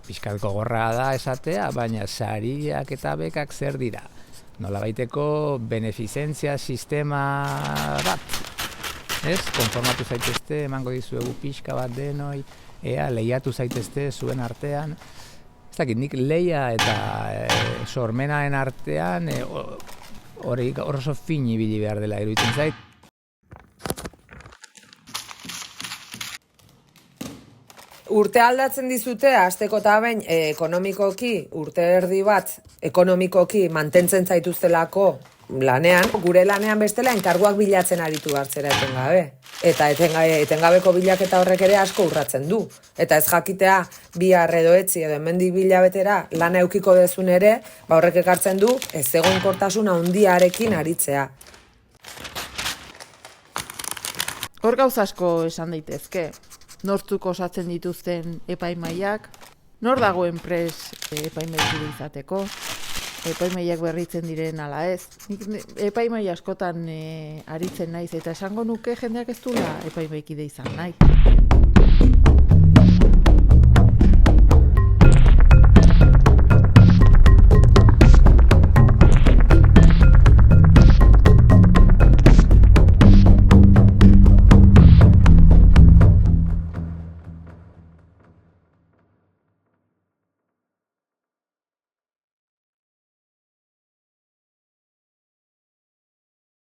Pixkat gogorra da esatea, baina sariak eta bekak zer dira. Nolabaiteko benefizentzia sistema bat. Ez, konformatu zaitezte, emango dizuegu pixka bat denoi, lehiatu zaitezte zuen artean. Ez dakit, nik lehia eta sormenaen artean hori oso fin ibili behar dela iruditzen zait. Urte aldatzen dizute, hasteko eta behin ekonomikoki, urte erdi bat ekonomikoki mantentzen zaituztelako lanean, gure lanean bestela enkarguak bilatzen aritu hartzera etengabe. Eta etengabeko bilaketa horrek ere asko urratzen du. Eta ez jakitea bihar edo etzi edo hemendik bilabetera lana eukiko dezun ere, horrek ekartzen du ezegonkortasun handiarekin aritzea. Hor gauza asko esan daitezke. Nortzuk osatzen dituzten epaimaiak, nor dagoen prest epaimaikide izateko, epaimaiak berritzen diren ala ez. Nik epaimai askotan aritzen naiz eta esango nuke jendeak ez duela epaimaikide izan nahi.